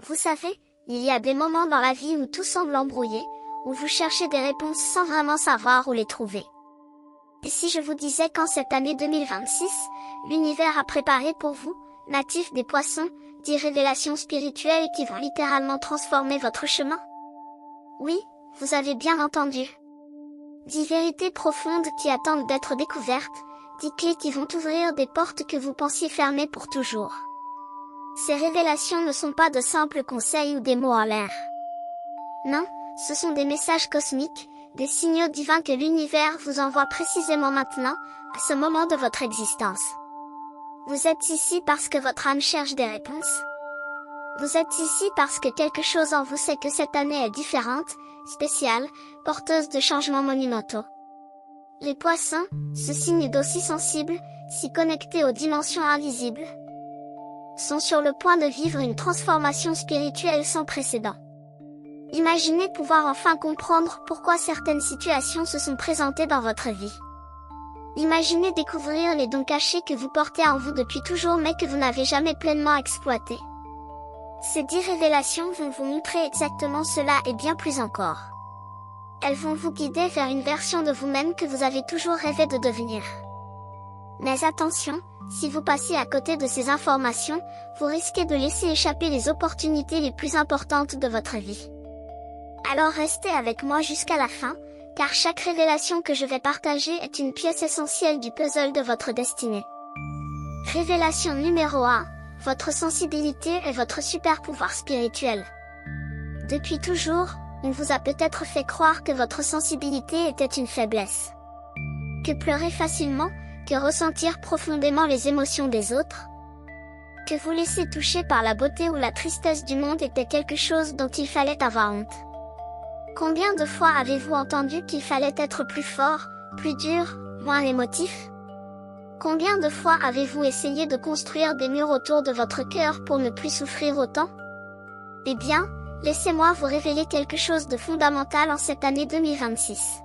Vous savez, il y a des moments dans la vie où tout semble embrouillé, où vous cherchez des réponses sans vraiment savoir où les trouver. Et si je vous disais qu'en cette année 2026, l'univers a préparé pour vous, natifs des poissons, 10 révélations spirituelles qui vont littéralement transformer votre chemin? Oui, vous avez bien entendu. 10 vérités profondes qui attendent d'être découvertes, 10 clés qui vont ouvrir des portes que vous pensiez fermées pour toujours. Ces révélations ne sont pas de simples conseils ou des mots en l'air. Non, ce sont des messages cosmiques, des signaux divins que l'univers vous envoie précisément maintenant, à ce moment de votre existence. Vous êtes ici parce que votre âme cherche des réponses. Vous êtes ici parce que quelque chose en vous sait que cette année est différente, spéciale, porteuse de changements monumentaux. Les poissons, ce signe d'eau si sensible, si connecté aux dimensions invisibles, sont sur le point de vivre une transformation spirituelle sans précédent. Imaginez pouvoir enfin comprendre pourquoi certaines situations se sont présentées dans votre vie. Imaginez découvrir les dons cachés que vous portez en vous depuis toujours mais que vous n'avez jamais pleinement exploités. Ces 10 révélations vont vous montrer exactement cela et bien plus encore. Elles vont vous guider vers une version de vous-même que vous avez toujours rêvé de devenir. Mais attention, si vous passez à côté de ces informations, vous risquez de laisser échapper les opportunités les plus importantes de votre vie. Alors restez avec moi jusqu'à la fin, car chaque révélation que je vais partager est une pièce essentielle du puzzle de votre destinée. Révélation numéro 1, votre sensibilité est votre super pouvoir spirituel. Depuis toujours, on vous a peut-être fait croire que votre sensibilité était une faiblesse. Que pleurer facilement, que ressentir profondément les émotions des autres, que vous laisser toucher par la beauté ou la tristesse du monde était quelque chose dont il fallait avoir honte. Combien de fois avez-vous entendu qu'il fallait être plus fort, plus dur, moins émotif? Combien de fois avez-vous essayé de construire des murs autour de votre cœur pour ne plus souffrir autant? Eh bien, laissez-moi vous révéler quelque chose de fondamental en cette année 2026.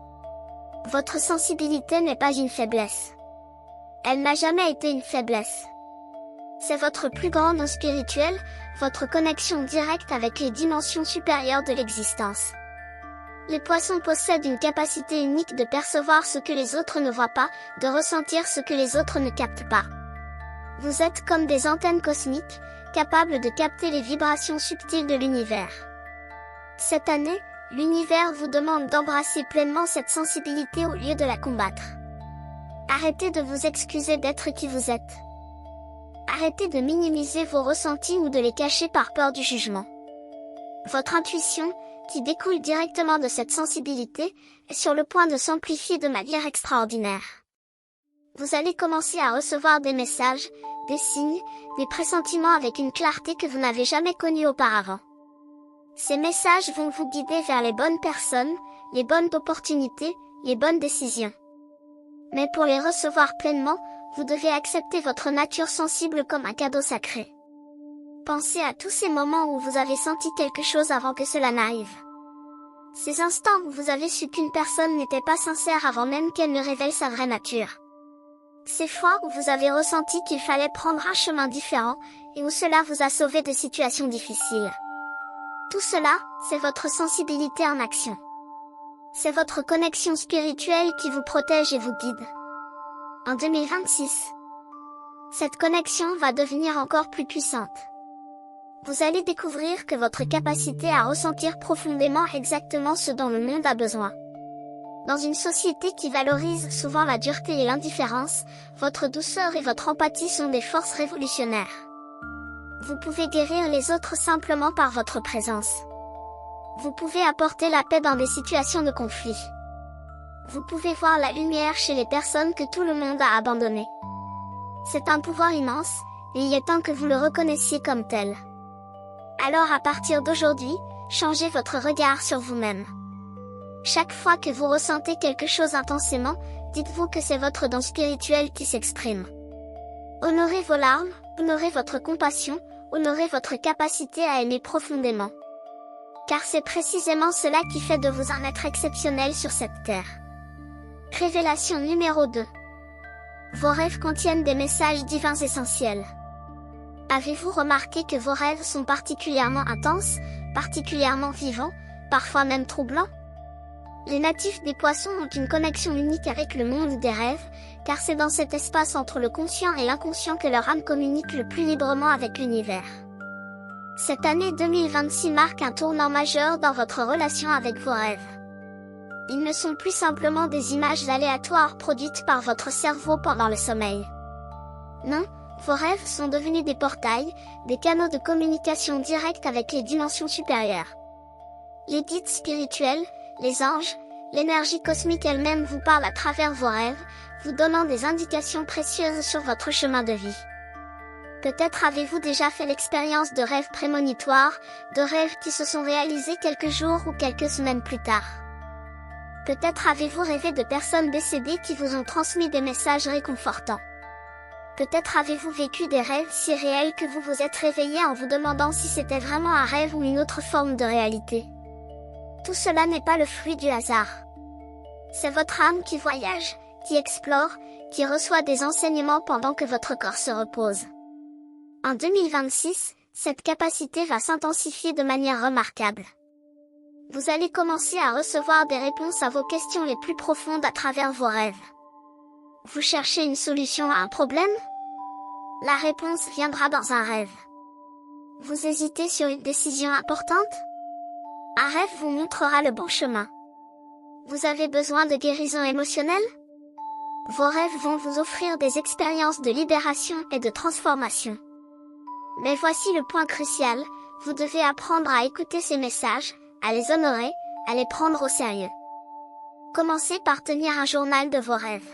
Votre sensibilité n'est pas une faiblesse. Elle n'a jamais été une faiblesse. C'est votre plus grand don spirituel, votre connexion directe avec les dimensions supérieures de l'existence. Les poissons possèdent une capacité unique de percevoir ce que les autres ne voient pas, de ressentir ce que les autres ne captent pas. Vous êtes comme des antennes cosmiques, capables de capter les vibrations subtiles de l'univers. Cette année, l'univers vous demande d'embrasser pleinement cette sensibilité au lieu de la combattre. Arrêtez de vous excuser d'être qui vous êtes. Arrêtez de minimiser vos ressentis ou de les cacher par peur du jugement. Votre intuition, qui découle directement de cette sensibilité, est sur le point de s'amplifier de manière extraordinaire. Vous allez commencer à recevoir des messages, des signes, des pressentiments avec une clarté que vous n'avez jamais connue auparavant. Ces messages vont vous guider vers les bonnes personnes, les bonnes opportunités, les bonnes décisions. Mais pour les recevoir pleinement, vous devez accepter votre nature sensible comme un cadeau sacré. Pensez à tous ces moments où vous avez senti quelque chose avant que cela n'arrive. Ces instants où vous avez su qu'une personne n'était pas sincère avant même qu'elle ne révèle sa vraie nature. Ces fois où vous avez ressenti qu'il fallait prendre un chemin différent, et où cela vous a sauvé de situations difficiles. Tout cela, c'est votre sensibilité en action. C'est votre connexion spirituelle qui vous protège et vous guide. En 2026, cette connexion va devenir encore plus puissante. Vous allez découvrir que votre capacité à ressentir profondément exactement ce dont le monde a besoin. Dans une société qui valorise souvent la dureté et l'indifférence, votre douceur et votre empathie sont des forces révolutionnaires. Vous pouvez guérir les autres simplement par votre présence. Vous pouvez apporter la paix dans des situations de conflit. Vous pouvez voir la lumière chez les personnes que tout le monde a abandonnées. C'est un pouvoir immense, et il est temps que vous le reconnaissiez comme tel. Alors à partir d'aujourd'hui, changez votre regard sur vous-même. Chaque fois que vous ressentez quelque chose intensément, dites-vous que c'est votre don spirituel qui s'exprime. Honorez vos larmes, honorez votre compassion, honorez votre capacité à aimer profondément. Car c'est précisément cela qui fait de vous un être exceptionnel sur cette terre. Révélation numéro 2. Vos rêves contiennent des messages divins essentiels. Avez-vous remarqué que vos rêves sont particulièrement intenses, particulièrement vivants, parfois même troublants? Les natifs des poissons ont une connexion unique avec le monde des rêves, car c'est dans cet espace entre le conscient et l'inconscient que leur âme communique le plus librement avec l'univers. Cette année 2026 marque un tournant majeur dans votre relation avec vos rêves. Ils ne sont plus simplement des images aléatoires produites par votre cerveau pendant le sommeil. Non, vos rêves sont devenus des portails, des canaux de communication directe avec les dimensions supérieures. Les guides spirituels, les anges, l'énergie cosmique elle-même vous parle à travers vos rêves, vous donnant des indications précieuses sur votre chemin de vie. Peut-être avez-vous déjà fait l'expérience de rêves prémonitoires, de rêves qui se sont réalisés quelques jours ou quelques semaines plus tard. Peut-être avez-vous rêvé de personnes décédées qui vous ont transmis des messages réconfortants. Peut-être avez-vous vécu des rêves si réels que vous vous êtes réveillé en vous demandant si c'était vraiment un rêve ou une autre forme de réalité. Tout cela n'est pas le fruit du hasard. C'est votre âme qui voyage, qui explore, qui reçoit des enseignements pendant que votre corps se repose. En 2026, cette capacité va s'intensifier de manière remarquable. Vous allez commencer à recevoir des réponses à vos questions les plus profondes à travers vos rêves. Vous cherchez une solution à un problème? La réponse viendra dans un rêve. Vous hésitez sur une décision importante? Un rêve vous montrera le bon chemin. Vous avez besoin de guérison émotionnelle? Vos rêves vont vous offrir des expériences de libération et de transformation. Mais voici le point crucial, vous devez apprendre à écouter ces messages, à les honorer, à les prendre au sérieux. Commencez par tenir un journal de vos rêves.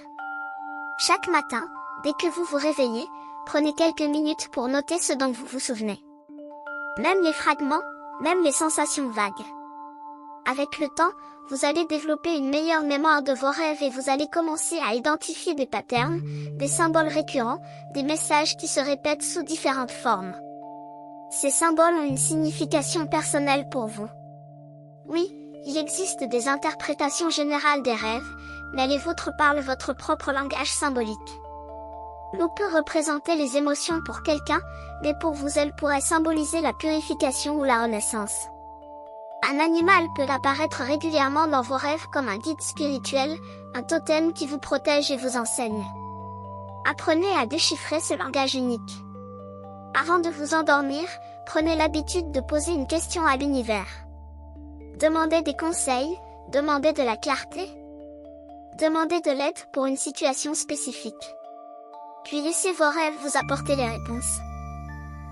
Chaque matin, dès que vous vous réveillez, prenez quelques minutes pour noter ce dont vous vous souvenez. Même les fragments, même les sensations vagues. Avec le temps, vous allez développer une meilleure mémoire de vos rêves et vous allez commencer à identifier des patterns, des symboles récurrents, des messages qui se répètent sous différentes formes. Ces symboles ont une signification personnelle pour vous. Oui, il existe des interprétations générales des rêves, mais les vôtres parlent votre propre langage symbolique. L'eau peut représenter les émotions pour quelqu'un, mais pour vous elle pourrait symboliser la purification ou la renaissance. Un animal peut apparaître régulièrement dans vos rêves comme un guide spirituel, un totem qui vous protège et vous enseigne. Apprenez à déchiffrer ce langage unique. Avant de vous endormir, prenez l'habitude de poser une question à l'univers. Demandez des conseils, demandez de la clarté. Demandez de l'aide pour une situation spécifique. Puis laissez vos rêves vous apporter les réponses.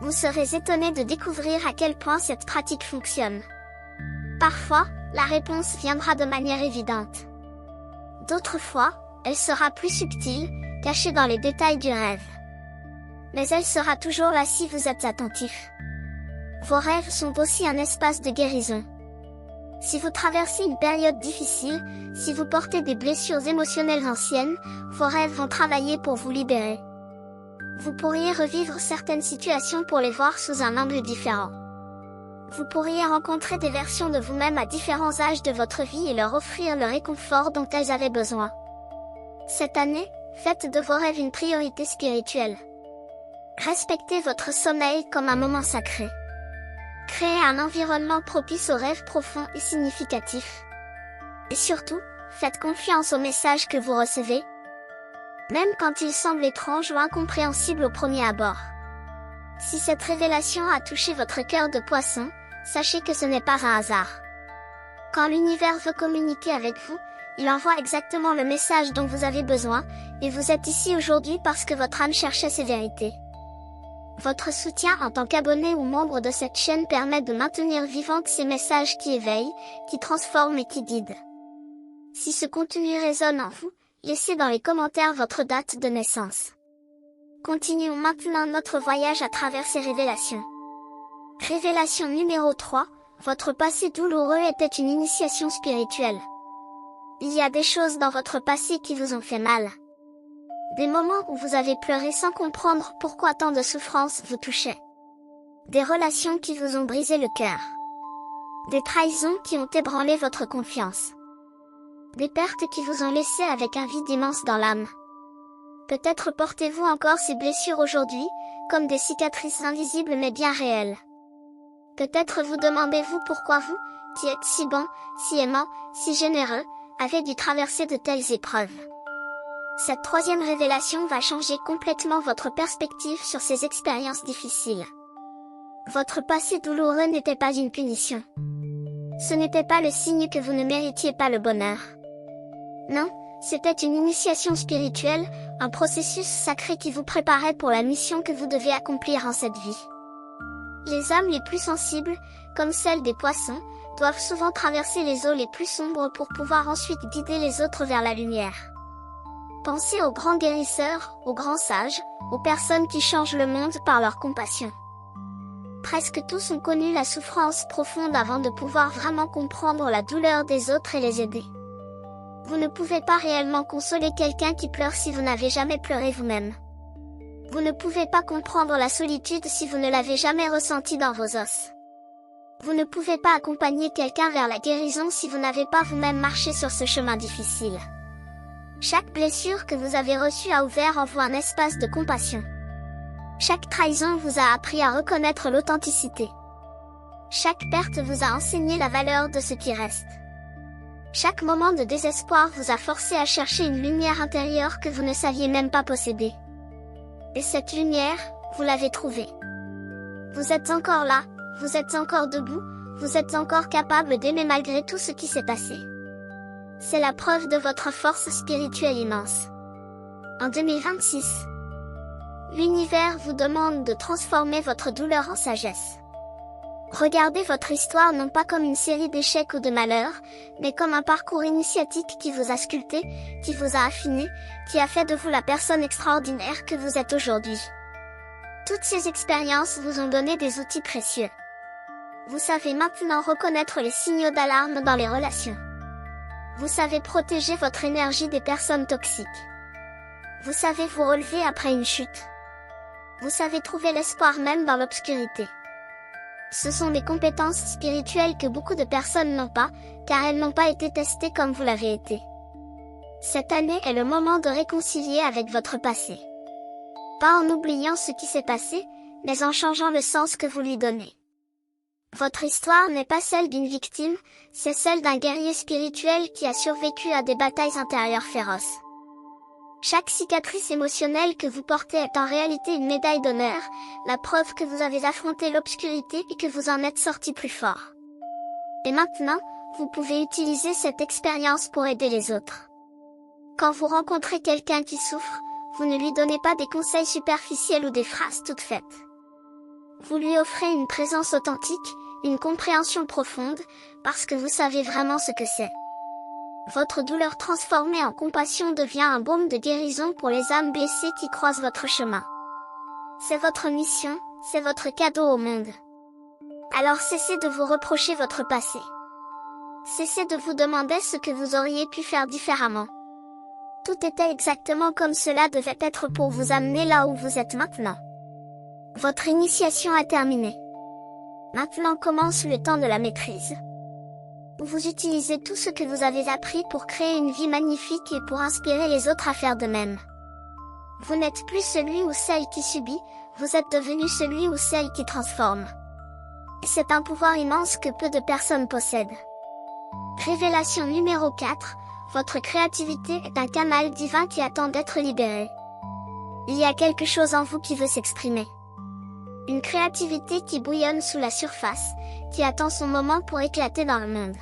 Vous serez étonné de découvrir à quel point cette pratique fonctionne. Parfois, la réponse viendra de manière évidente. D'autres fois, elle sera plus subtile, cachée dans les détails du rêve. Mais elle sera toujours là si vous êtes attentif. Vos rêves sont aussi un espace de guérison. Si vous traversez une période difficile, si vous portez des blessures émotionnelles anciennes, vos rêves vont travailler pour vous libérer. Vous pourriez revivre certaines situations pour les voir sous un angle différent. Vous pourriez rencontrer des versions de vous-même à différents âges de votre vie et leur offrir le réconfort dont elles avaient besoin. Cette année, faites de vos rêves une priorité spirituelle. Respectez votre sommeil comme un moment sacré. Créez un environnement propice aux rêves profonds et significatifs. Et surtout, faites confiance aux messages que vous recevez, même quand ils semblent étranges ou incompréhensibles au premier abord. Si cette révélation a touché votre cœur de poisson, sachez que ce n'est pas un hasard. Quand l'univers veut communiquer avec vous, il envoie exactement le message dont vous avez besoin, et vous êtes ici aujourd'hui parce que votre âme cherchait ces vérités. Votre soutien en tant qu'abonné ou membre de cette chaîne permet de maintenir vivantes ces messages qui éveillent, qui transforment et qui guident. Si ce contenu résonne en vous, laissez dans les commentaires votre date de naissance. Continuons maintenant notre voyage à travers ces révélations. Révélation numéro 3, votre passé douloureux était une initiation spirituelle. Il y a des choses dans votre passé qui vous ont fait mal. Des moments où vous avez pleuré sans comprendre pourquoi tant de souffrances vous touchaient. Des relations qui vous ont brisé le cœur. Des trahisons qui ont ébranlé votre confiance. Des pertes qui vous ont laissé avec un vide immense dans l'âme. Peut-être portez-vous encore ces blessures aujourd'hui, comme des cicatrices invisibles mais bien réelles. Peut-être vous demandez-vous pourquoi vous, qui êtes si bon, si aimant, si généreux, avez dû traverser de telles épreuves. Cette troisième révélation va changer complètement votre perspective sur ces expériences difficiles. Votre passé douloureux n'était pas une punition. Ce n'était pas le signe que vous ne méritiez pas le bonheur. Non, c'était une initiation spirituelle, un processus sacré qui vous préparait pour la mission que vous devez accomplir en cette vie. Les âmes les plus sensibles, comme celles des poissons, doivent souvent traverser les eaux les plus sombres pour pouvoir ensuite guider les autres vers la lumière. Pensez aux grands guérisseurs, aux grands sages, aux personnes qui changent le monde par leur compassion. Presque tous ont connu la souffrance profonde avant de pouvoir vraiment comprendre la douleur des autres et les aider. Vous ne pouvez pas réellement consoler quelqu'un qui pleure si vous n'avez jamais pleuré vous-même. Vous ne pouvez pas comprendre la solitude si vous ne l'avez jamais ressentie dans vos os. Vous ne pouvez pas accompagner quelqu'un vers la guérison si vous n'avez pas vous-même marché sur ce chemin difficile. Chaque blessure que vous avez reçue a ouvert en vous un espace de compassion. Chaque trahison vous a appris à reconnaître l'authenticité. Chaque perte vous a enseigné la valeur de ce qui reste. Chaque moment de désespoir vous a forcé à chercher une lumière intérieure que vous ne saviez même pas posséder. Et cette lumière, vous l'avez trouvée. Vous êtes encore là, vous êtes encore debout, vous êtes encore capable d'aimer malgré tout ce qui s'est passé. C'est la preuve de votre force spirituelle immense. En 2026, l'univers vous demande de transformer votre douleur en sagesse. Regardez votre histoire non pas comme une série d'échecs ou de malheurs, mais comme un parcours initiatique qui vous a sculpté, qui vous a affiné, qui a fait de vous la personne extraordinaire que vous êtes aujourd'hui. Toutes ces expériences vous ont donné des outils précieux. Vous savez maintenant reconnaître les signaux d'alarme dans les relations. Vous savez protéger votre énergie des personnes toxiques. Vous savez vous relever après une chute. Vous savez trouver l'espoir même dans l'obscurité. Ce sont des compétences spirituelles que beaucoup de personnes n'ont pas, car elles n'ont pas été testées comme vous l'avez été. Cette année est le moment de réconcilier avec votre passé. Pas en oubliant ce qui s'est passé, mais en changeant le sens que vous lui donnez. Votre histoire n'est pas celle d'une victime, c'est celle d'un guerrier spirituel qui a survécu à des batailles intérieures féroces. Chaque cicatrice émotionnelle que vous portez est en réalité une médaille d'honneur, la preuve que vous avez affronté l'obscurité et que vous en êtes sorti plus fort. Et maintenant, vous pouvez utiliser cette expérience pour aider les autres. Quand vous rencontrez quelqu'un qui souffre, vous ne lui donnez pas des conseils superficiels ou des phrases toutes faites. Vous lui offrez une présence authentique, une compréhension profonde, parce que vous savez vraiment ce que c'est. Votre douleur transformée en compassion devient un baume de guérison pour les âmes blessées qui croisent votre chemin. C'est votre mission, c'est votre cadeau au monde. Alors cessez de vous reprocher votre passé. Cessez de vous demander ce que vous auriez pu faire différemment. Tout était exactement comme cela devait être pour vous amener là où vous êtes maintenant. Votre initiation a terminé. Maintenant commence le temps de la maîtrise. Vous utilisez tout ce que vous avez appris pour créer une vie magnifique et pour inspirer les autres à faire de même. Vous n'êtes plus celui ou celle qui subit, vous êtes devenu celui ou celle qui transforme. C'est un pouvoir immense que peu de personnes possèdent. Révélation numéro 4, votre créativité est un canal divin qui attend d'être libéré. Il y a quelque chose en vous qui veut s'exprimer. Une créativité qui bouillonne sous la surface, qui attend son moment pour éclater dans le monde.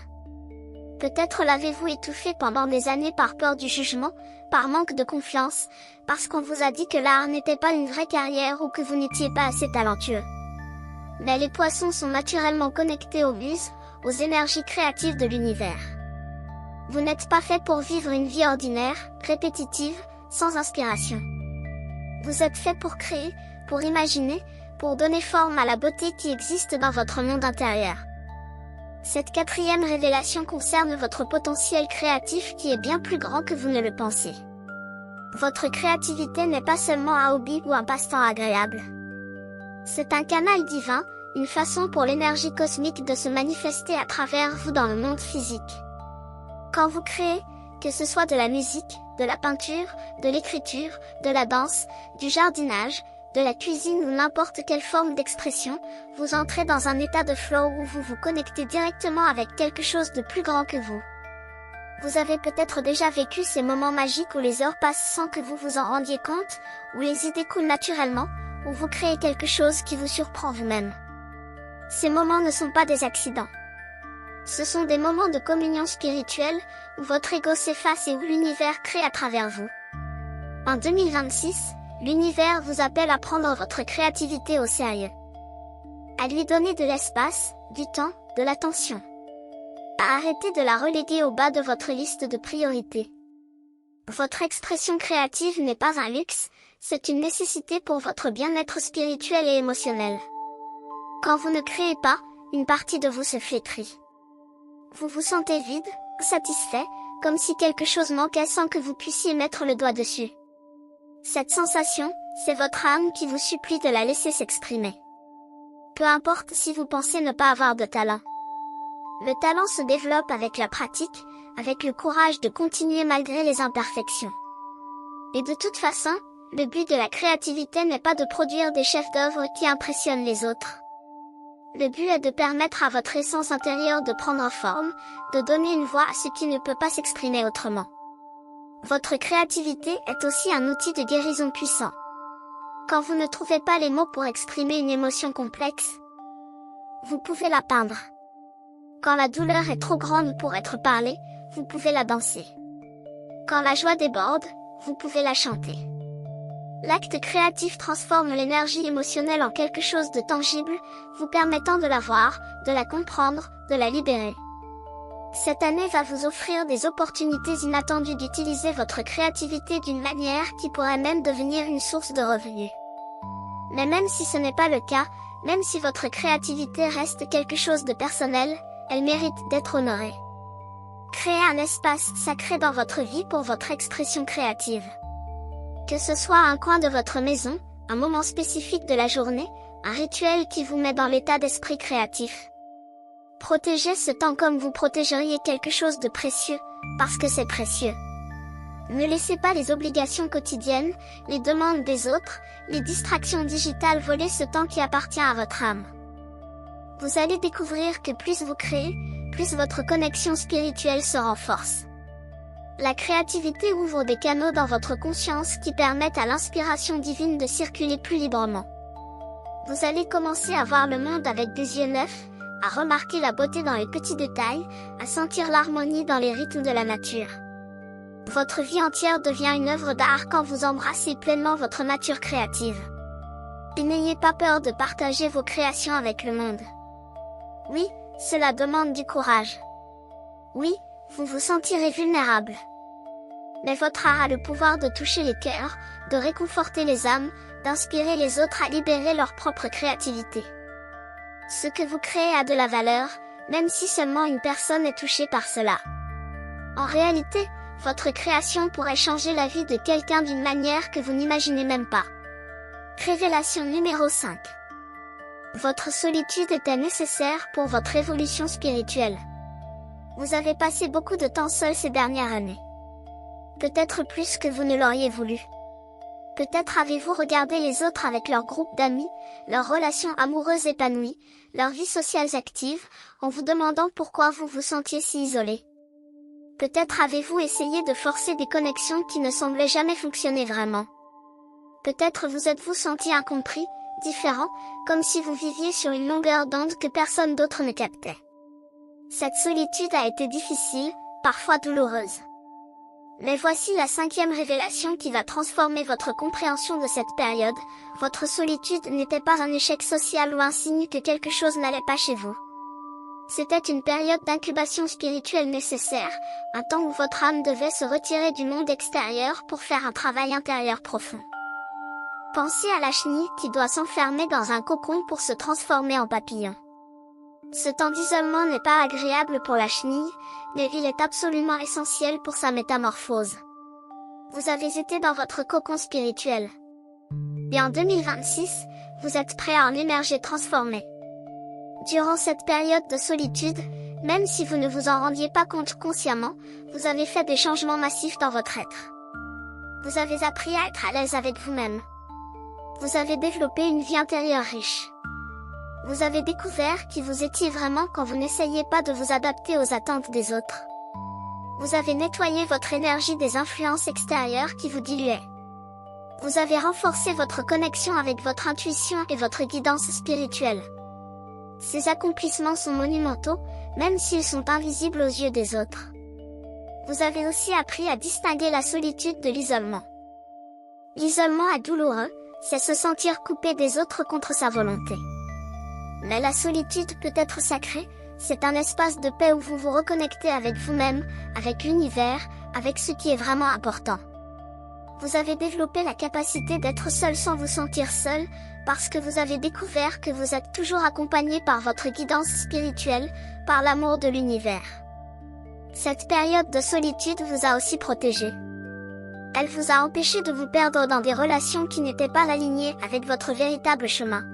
Peut-être l'avez-vous étouffé pendant des années par peur du jugement, par manque de confiance, parce qu'on vous a dit que l'art n'était pas une vraie carrière ou que vous n'étiez pas assez talentueux. Mais les poissons sont naturellement connectés aux muses, aux énergies créatives de l'univers. Vous n'êtes pas fait pour vivre une vie ordinaire, répétitive, sans inspiration. Vous êtes fait pour créer, pour imaginer, pour donner forme à la beauté qui existe dans votre monde intérieur. Cette quatrième révélation concerne votre potentiel créatif qui est bien plus grand que vous ne le pensez. Votre créativité n'est pas seulement un hobby ou un passe-temps agréable. C'est un canal divin, une façon pour l'énergie cosmique de se manifester à travers vous dans le monde physique. Quand vous créez, que ce soit de la musique, de la peinture, de l'écriture, de la danse, du jardinage, de la cuisine ou n'importe quelle forme d'expression, vous entrez dans un état de flow où vous vous connectez directement avec quelque chose de plus grand que vous. Vous avez peut-être déjà vécu ces moments magiques où les heures passent sans que vous vous en rendiez compte, où les idées coulent naturellement, où vous créez quelque chose qui vous surprend vous-même. Ces moments ne sont pas des accidents. Ce sont des moments de communion spirituelle, où votre ego s'efface et où l'univers crée à travers vous. En 2026, l'univers vous appelle à prendre votre créativité au sérieux. À lui donner de l'espace, du temps, de l'attention. À arrêter de la reléguer au bas de votre liste de priorités. Votre expression créative n'est pas un luxe, c'est une nécessité pour votre bien-être spirituel et émotionnel. Quand vous ne créez pas, une partie de vous se flétrit. Vous vous sentez vide, insatisfait, comme si quelque chose manquait sans que vous puissiez mettre le doigt dessus. Cette sensation, c'est votre âme qui vous supplie de la laisser s'exprimer. Peu importe si vous pensez ne pas avoir de talent. Le talent se développe avec la pratique, avec le courage de continuer malgré les imperfections. Et de toute façon, le but de la créativité n'est pas de produire des chefs-d'œuvre qui impressionnent les autres. Le but est de permettre à votre essence intérieure de prendre forme, de donner une voix à ce qui ne peut pas s'exprimer autrement. Votre créativité est aussi un outil de guérison puissant. Quand vous ne trouvez pas les mots pour exprimer une émotion complexe, vous pouvez la peindre. Quand la douleur est trop grande pour être parlée, vous pouvez la danser. Quand la joie déborde, vous pouvez la chanter. L'acte créatif transforme l'énergie émotionnelle en quelque chose de tangible, vous permettant de la voir, de la comprendre, de la libérer. Cette année va vous offrir des opportunités inattendues d'utiliser votre créativité d'une manière qui pourrait même devenir une source de revenus. Mais même si ce n'est pas le cas, même si votre créativité reste quelque chose de personnel, elle mérite d'être honorée. Créez un espace sacré dans votre vie pour votre expression créative. Que ce soit un coin de votre maison, un moment spécifique de la journée, un rituel qui vous met dans l'état d'esprit créatif. Protégez ce temps comme vous protégeriez quelque chose de précieux, parce que c'est précieux. Ne laissez pas les obligations quotidiennes, les demandes des autres, les distractions digitales voler ce temps qui appartient à votre âme. Vous allez découvrir que plus vous créez, plus votre connexion spirituelle se renforce. La créativité ouvre des canaux dans votre conscience qui permettent à l'inspiration divine de circuler plus librement. Vous allez commencer à voir le monde avec des yeux neufs, à remarquer la beauté dans les petits détails, à sentir l'harmonie dans les rythmes de la nature. Votre vie entière devient une œuvre d'art quand vous embrassez pleinement votre nature créative. Et n'ayez pas peur de partager vos créations avec le monde. Oui, cela demande du courage. Oui, vous vous sentirez vulnérable. Mais votre art a le pouvoir de toucher les cœurs, de réconforter les âmes, d'inspirer les autres à libérer leur propre créativité. Ce que vous créez a de la valeur, même si seulement une personne est touchée par cela. En réalité, votre création pourrait changer la vie de quelqu'un d'une manière que vous n'imaginez même pas. Révélation numéro 5. Votre solitude était nécessaire pour votre évolution spirituelle. Vous avez passé beaucoup de temps seul ces dernières années. Peut-être plus que vous ne l'auriez voulu. Peut-être avez-vous regardé les autres avec leur groupe d'amis, leurs relations amoureuses épanouies, leur vie sociale active, en vous demandant pourquoi vous vous sentiez si isolé. Peut-être avez-vous essayé de forcer des connexions qui ne semblaient jamais fonctionner vraiment. Peut-être vous êtes-vous senti incompris, différent, comme si vous viviez sur une longueur d'onde que personne d'autre ne captait. Cette solitude a été difficile, parfois douloureuse. Mais voici la 5e révélation qui va transformer votre compréhension de cette période. Votre solitude n'était pas un échec social ou un signe que quelque chose n'allait pas chez vous. C'était une période d'incubation spirituelle nécessaire, un temps où votre âme devait se retirer du monde extérieur pour faire un travail intérieur profond. Pensez à la chenille qui doit s'enfermer dans un cocon pour se transformer en papillon. Ce temps d'isolement n'est pas agréable pour la chenille, mais il est absolument essentiel pour sa métamorphose. Vous avez été dans votre cocon spirituel. Et en 2026, vous êtes prêt à en émerger transformé. Durant cette période de solitude, même si vous ne vous en rendiez pas compte consciemment, vous avez fait des changements massifs dans votre être. Vous avez appris à être à l'aise avec vous-même. Vous avez développé une vie intérieure riche. Vous avez découvert qui vous étiez vraiment quand vous n'essayiez pas de vous adapter aux attentes des autres. Vous avez nettoyé votre énergie des influences extérieures qui vous diluaient. Vous avez renforcé votre connexion avec votre intuition et votre guidance spirituelle. Ces accomplissements sont monumentaux, même s'ils sont invisibles aux yeux des autres. Vous avez aussi appris à distinguer la solitude de l'isolement. L'isolement est douloureux, c'est se sentir coupé des autres contre sa volonté. Mais la solitude peut être sacrée, c'est un espace de paix où vous vous reconnectez avec vous-même, avec l'univers, avec ce qui est vraiment important. Vous avez développé la capacité d'être seul sans vous sentir seul, parce que vous avez découvert que vous êtes toujours accompagné par votre guidance spirituelle, par l'amour de l'univers. Cette période de solitude vous a aussi protégé. Elle vous a empêché de vous perdre dans des relations qui n'étaient pas alignées avec votre véritable chemin.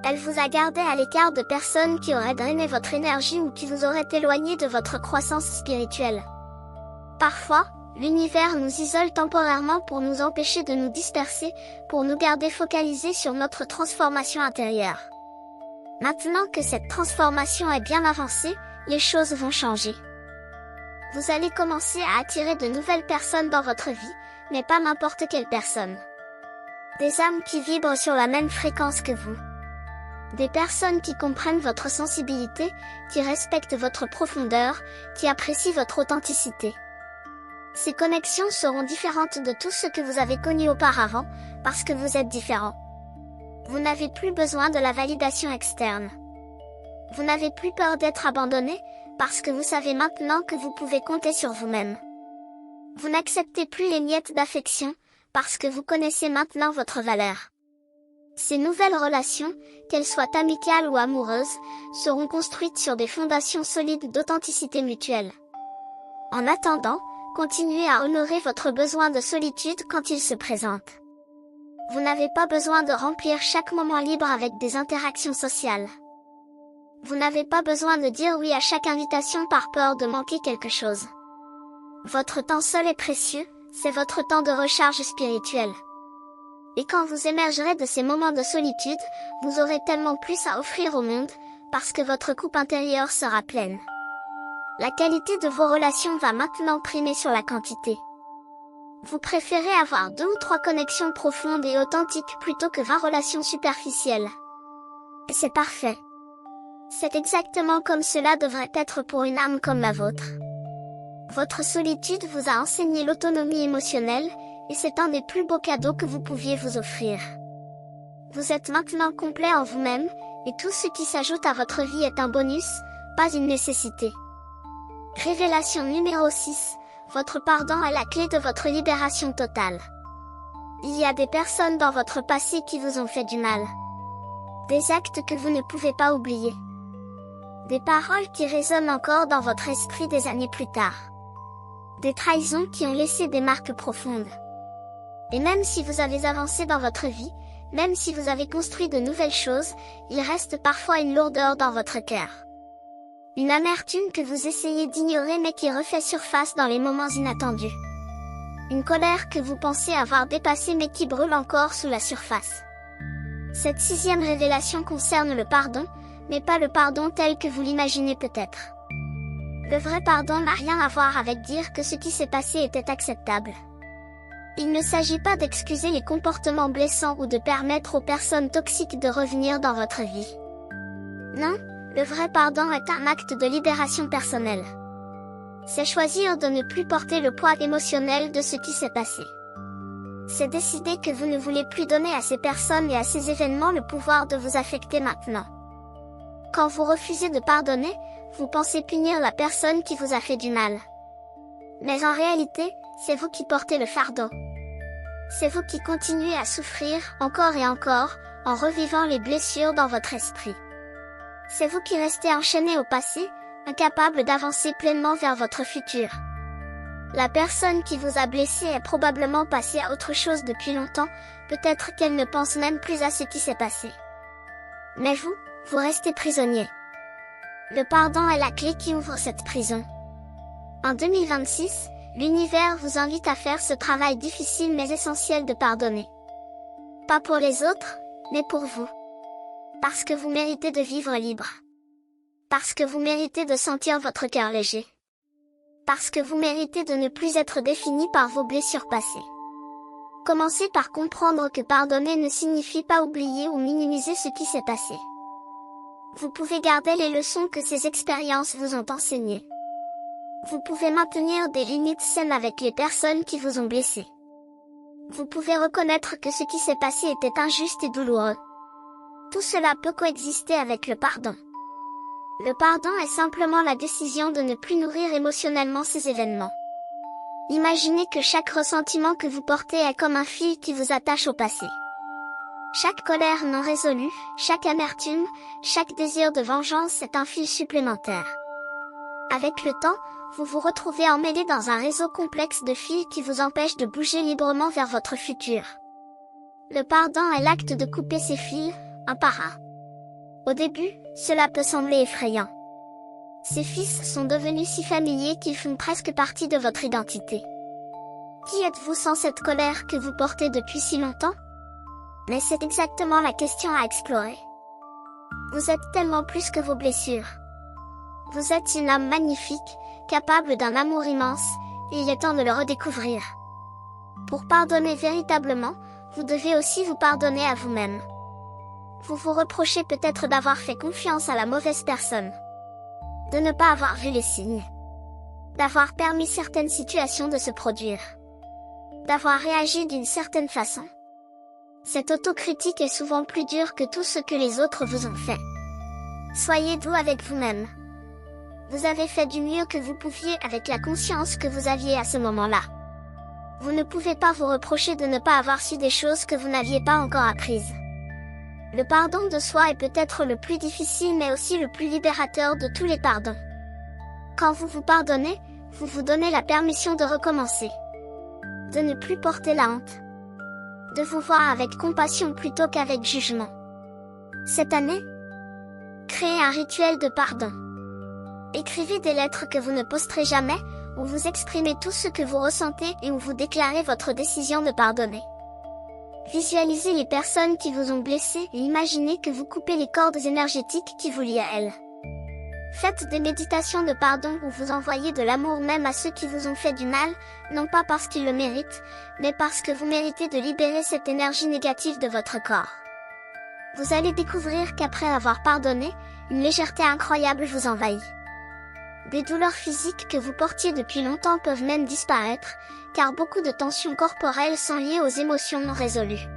Elle vous a gardé à l'écart de personnes qui auraient drainé votre énergie ou qui vous auraient éloigné de votre croissance spirituelle. Parfois, l'univers nous isole temporairement pour nous empêcher de nous disperser, pour nous garder focalisés sur notre transformation intérieure. Maintenant que cette transformation est bien avancée, les choses vont changer. Vous allez commencer à attirer de nouvelles personnes dans votre vie, mais pas n'importe quelle personne. Des âmes qui vibrent sur la même fréquence que vous. Des personnes qui comprennent votre sensibilité, qui respectent votre profondeur, qui apprécient votre authenticité. Ces connexions seront différentes de tout ce que vous avez connu auparavant, parce que vous êtes différent. Vous n'avez plus besoin de la validation externe. Vous n'avez plus peur d'être abandonné, parce que vous savez maintenant que vous pouvez compter sur vous-même. Vous n'acceptez plus les miettes d'affection, parce que vous connaissez maintenant votre valeur. Ces nouvelles relations, qu'elles soient amicales ou amoureuses, seront construites sur des fondations solides d'authenticité mutuelle. En attendant, continuez à honorer votre besoin de solitude quand il se présente. Vous n'avez pas besoin de remplir chaque moment libre avec des interactions sociales. Vous n'avez pas besoin de dire oui à chaque invitation par peur de manquer quelque chose. Votre temps seul est précieux, c'est votre temps de recharge spirituelle. Et quand vous émergerez de ces moments de solitude, vous aurez tellement plus à offrir au monde, parce que votre coupe intérieure sera pleine. La qualité de vos relations va maintenant primer sur la quantité. Vous préférez avoir 2 ou 3 connexions profondes et authentiques plutôt que 20 relations superficielles. C'est parfait. C'est exactement comme cela devrait être pour une âme comme la vôtre. Votre solitude vous a enseigné l'autonomie émotionnelle, et c'est un des plus beaux cadeaux que vous pouviez vous offrir. Vous êtes maintenant complet en vous-même, et tout ce qui s'ajoute à votre vie est un bonus, pas une nécessité. Révélation numéro 6, votre pardon est la clé de votre libération totale. Il y a des personnes dans votre passé qui vous ont fait du mal. Des actes que vous ne pouvez pas oublier. Des paroles qui résonnent encore dans votre esprit des années plus tard. Des trahisons qui ont laissé des marques profondes. Et même si vous avez avancé dans votre vie, même si vous avez construit de nouvelles choses, il reste parfois une lourdeur dans votre cœur. Une amertume que vous essayez d'ignorer mais qui refait surface dans les moments inattendus. Une colère que vous pensez avoir dépassée mais qui brûle encore sous la surface. Cette 6e révélation concerne le pardon, mais pas le pardon tel que vous l'imaginez peut-être. Le vrai pardon n'a rien à voir avec dire que ce qui s'est passé était acceptable. Il ne s'agit pas d'excuser les comportements blessants ou de permettre aux personnes toxiques de revenir dans votre vie. Non, le vrai pardon est un acte de libération personnelle. C'est choisir de ne plus porter le poids émotionnel de ce qui s'est passé. C'est décider que vous ne voulez plus donner à ces personnes et à ces événements le pouvoir de vous affecter maintenant. Quand vous refusez de pardonner, vous pensez punir la personne qui vous a fait du mal. Mais en réalité, c'est vous qui portez le fardeau. C'est vous qui continuez à souffrir encore et encore, en revivant les blessures dans votre esprit. C'est vous qui restez enchaîné au passé, incapable d'avancer pleinement vers votre futur. La personne qui vous a blessé est probablement passée à autre chose depuis longtemps, peut-être qu'elle ne pense même plus à ce qui s'est passé. Mais vous restez prisonnier. Le pardon est la clé qui ouvre cette prison. En 2026, l'univers vous invite à faire ce travail difficile mais essentiel de pardonner. Pas pour les autres, mais pour vous. Parce que vous méritez de vivre libre. Parce que vous méritez de sentir votre cœur léger. Parce que vous méritez de ne plus être défini par vos blessures passées. Commencez par comprendre que pardonner ne signifie pas oublier ou minimiser ce qui s'est passé. Vous pouvez garder les leçons que ces expériences vous ont enseignées. Vous pouvez maintenir des limites saines avec les personnes qui vous ont blessé. Vous pouvez reconnaître que ce qui s'est passé était injuste et douloureux. Tout cela peut coexister avec le pardon. Le pardon est simplement la décision de ne plus nourrir émotionnellement ces événements. Imaginez que chaque ressentiment que vous portez est comme un fil qui vous attache au passé. Chaque colère non résolue, chaque amertume, chaque désir de vengeance est un fil supplémentaire. Avec le temps, vous vous retrouvez emmêlé dans un réseau complexe de fils qui vous empêche de bouger librement vers votre futur. Le pardon est l'acte de couper ces fils, un par un. Au début, cela peut sembler effrayant. Ces fils sont devenus si familiers qu'ils font presque partie de votre identité. Qui êtes-vous sans cette colère que vous portez depuis si longtemps? Mais c'est exactement la question à explorer. Vous êtes tellement plus que vos blessures. Vous êtes une âme magnifique, capable d'un amour immense, et il est temps de le redécouvrir. Pour pardonner véritablement, vous devez aussi vous pardonner à vous-même. Vous vous reprochez peut-être d'avoir fait confiance à la mauvaise personne, de ne pas avoir vu les signes, d'avoir permis certaines situations de se produire, d'avoir réagi d'une certaine façon. Cette autocritique est souvent plus dure que tout ce que les autres vous ont fait. Soyez doux avec vous-même. Vous avez fait du mieux que vous pouviez avec la conscience que vous aviez à ce moment-là. Vous ne pouvez pas vous reprocher de ne pas avoir su des choses que vous n'aviez pas encore apprises. Le pardon de soi est peut-être le plus difficile mais aussi le plus libérateur de tous les pardons. Quand vous vous pardonnez, vous vous donnez la permission de recommencer. De ne plus porter la honte. De vous voir avec compassion plutôt qu'avec jugement. Cette année, créez un rituel de pardon. Écrivez des lettres que vous ne posterez jamais, où vous exprimez tout ce que vous ressentez et où vous déclarez votre décision de pardonner. Visualisez les personnes qui vous ont blessé et imaginez que vous coupez les cordes énergétiques qui vous lient à elles. Faites des méditations de pardon où vous envoyez de l'amour même à ceux qui vous ont fait du mal, non pas parce qu'ils le méritent, mais parce que vous méritez de libérer cette énergie négative de votre corps. Vous allez découvrir qu'après avoir pardonné, une légèreté incroyable vous envahit. Des douleurs physiques que vous portiez depuis longtemps peuvent même disparaître, car beaucoup de tensions corporelles sont liées aux émotions non résolues.